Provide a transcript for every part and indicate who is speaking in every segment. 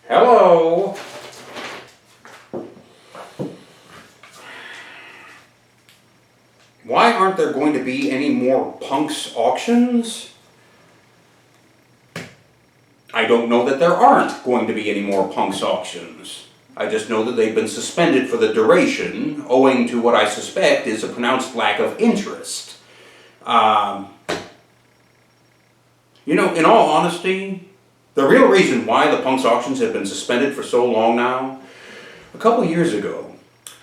Speaker 1: Hello? Why aren't there going to be any more Punx auctions? I don't know that there aren't going to be any more Punx auctions. I just know that they've been suspended for the duration, owing to what I suspect is a pronounced lack of interest. In all honesty, the real reason why the Punx auctions have been suspended for so long now, a couple years ago,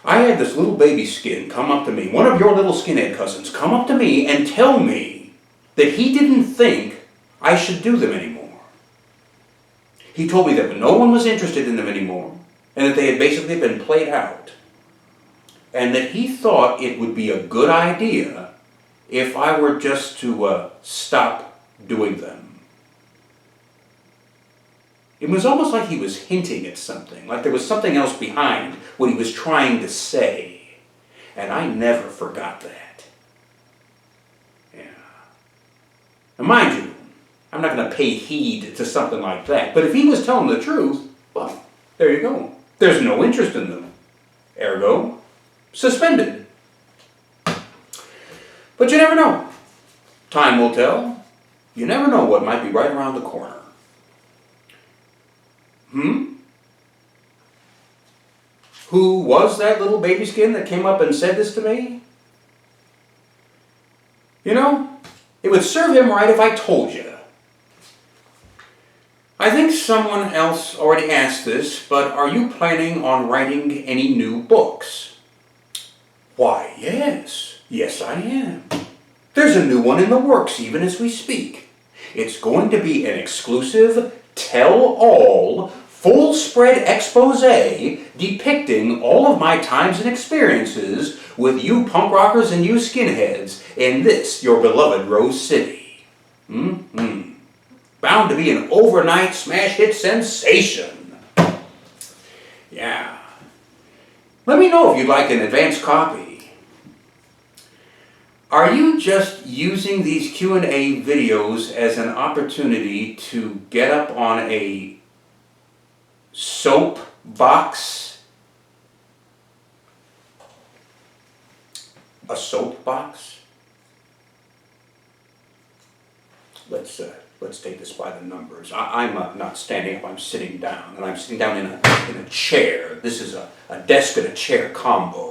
Speaker 1: I had this little baby skin come up to me, one of your little skinhead cousins, come up to me and tell me that he didn't think I should do them anymore. He told me that no one was interested in them anymore, and that they had basically been played out, and that he thought it would be a good idea if I were just to stop doing them. It was almost like he was hinting at something, like there was something else behind what he was trying to say. And I never forgot that. Yeah. Now mind you, I'm not going to pay heed to something like that. But if he was telling the truth, well, there you go. There's no interest in them. Ergo, suspended. But you never know. Time will tell. You never know what might be right around the corner. Who was that little baby skin that came up and said this to me? It would serve him right if I told you. I think someone else already asked this, but are you planning on writing any new books? Why, yes. Yes, I am. There's a new one in the works even as we speak. It's going to be an exclusive, tell-all, full-spread expose depicting all of my times and experiences with you punk rockers and you skinheads in this, your beloved Rose City. Bound to be an overnight smash hit sensation. Yeah. Let me know if you'd like an advance copy. Are you just using these Q&A videos as an opportunity to get up on a soapbox? A soapbox? Let's take this by the numbers. I'm not standing up, I'm sitting down. And I'm sitting down in a chair. This is a desk and a chair combo.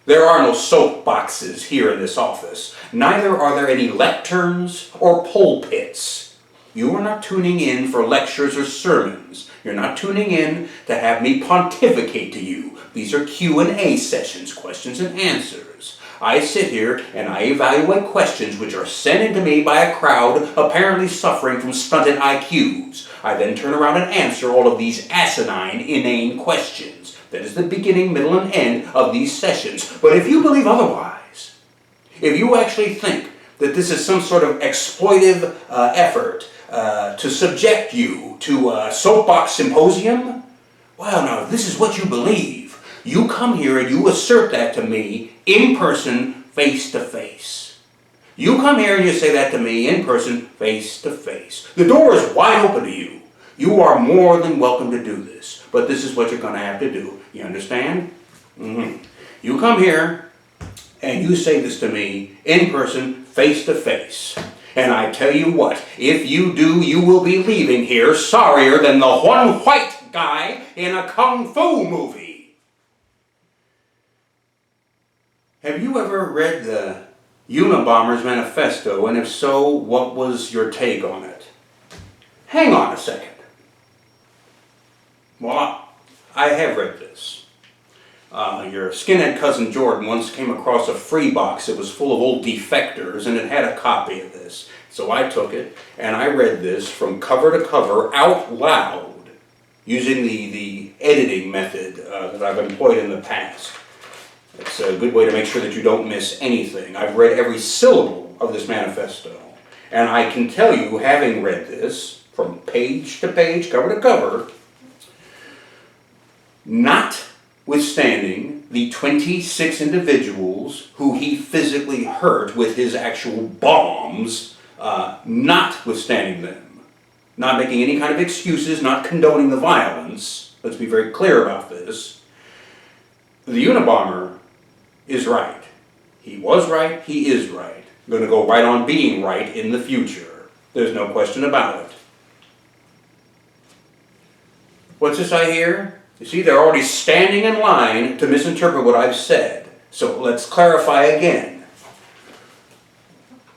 Speaker 1: There are no soapboxes here in this office. Neither are there any lecterns or pulpits. You are not tuning in for lectures or sermons. You're not tuning in to have me pontificate to you. These are Q&A sessions, questions and answers. I sit here and I evaluate questions which are sent in to me by a crowd apparently suffering from stunted IQs. I then turn around and answer all of these asinine, inane questions. That is the beginning, middle, and end of these sessions. But if you believe otherwise, if you actually think that this is some sort of exploitive effort to subject you to a soapbox symposium, well, now, if this is what you believe, you come here and you assert that to me in person, face to face. You come here and you say that to me in person, face to face. The door is wide open to you. You are more than welcome to do this. But this is what you're going to have to do. You understand? You come here and you say this to me in person, face to face. And I tell you what, if you do, you will be leaving here sorrier than the one white guy in a kung fu movie. Have you ever read the Unabomber's Manifesto, and if so, what was your take on it? Hang on a second. Well, I have read this. Your skinhead cousin Jordan once came across a free box that was full of old defectors, and it had a copy of this. So I took it, and I read this from cover to cover out loud, using the editing method that I've employed in the past. It's a good way to make sure that you don't miss anything. I've read every syllable of this manifesto. And I can tell you, having read this, from page to page, cover to cover, notwithstanding the 26 individuals who he physically hurt with his actual bombs, notwithstanding them, not making any kind of excuses, not condoning the violence. Let's be very clear about this. The Unabomber is right. He was right, he is right. Going to go right on being right in the future. There's no question about it. What's this I hear? You see, they're already standing in line to misinterpret what I've said. So let's clarify again.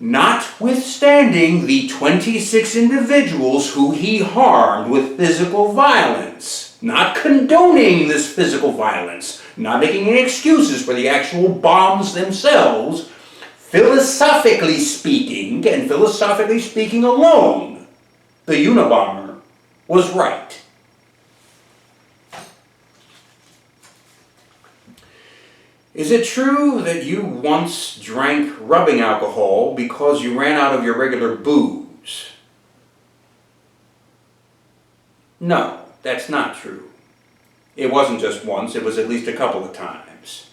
Speaker 1: Notwithstanding the 26 individuals who he harmed with physical violence, not condoning this physical violence, not making any excuses for the actual bombs themselves, philosophically speaking, and philosophically speaking alone, the Unabomber was right. Is it true that you once drank rubbing alcohol because you ran out of your regular booze? No, that's not true. It wasn't just once, it was at least a couple of times.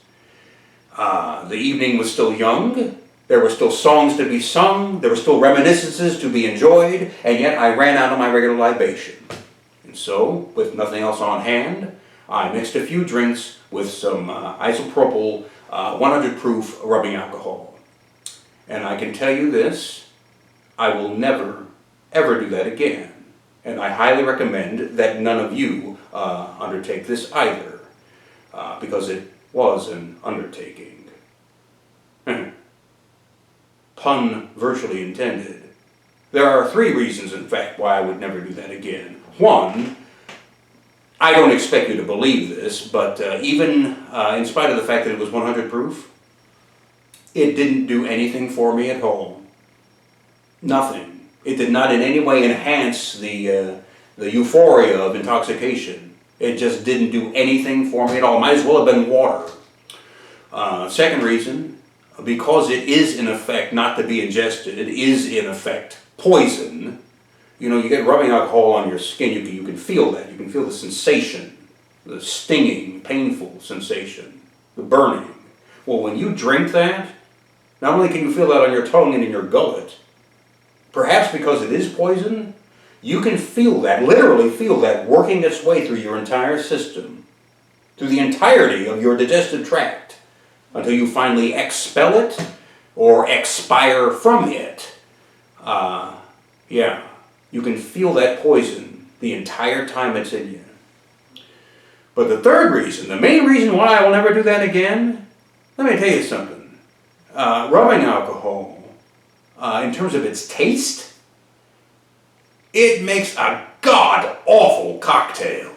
Speaker 1: The evening was still young, there were still songs to be sung, there were still reminiscences to be enjoyed, and yet I ran out of my regular libation. And so, with nothing else on hand, I mixed a few drinks with some isopropyl 100 proof rubbing alcohol. And I can tell you this, I will never, ever do that again. And I highly recommend that none of you undertake this either, because it was an undertaking. Pun virtually intended. There are 3 reasons, in fact, why I would never do that again. 1, I don't expect you to believe this, but even in spite of the fact that it was 100 proof, it didn't do anything for me at all. Nothing. It did not in any way enhance the euphoria of intoxication. It just didn't do anything for me at all. Might as well have been water. Second reason, because it is in effect not to be ingested, it is in effect poison. You know, you get rubbing alcohol on your skin, you can feel that. You can feel the sensation, the stinging, painful sensation, the burning. Well, when you drink that, not only can you feel that on your tongue and in your gullet, perhaps because it is poison, you can feel that, literally feel that, working its way through your entire system, through the entirety of your digestive tract, until you finally expel it or expire from it. Yeah. You can feel that poison the entire time it's in you. But the third reason, the main reason why I will never do that again, let me tell you something. Rubbing alcohol, in terms of its taste, it makes a god-awful cocktail.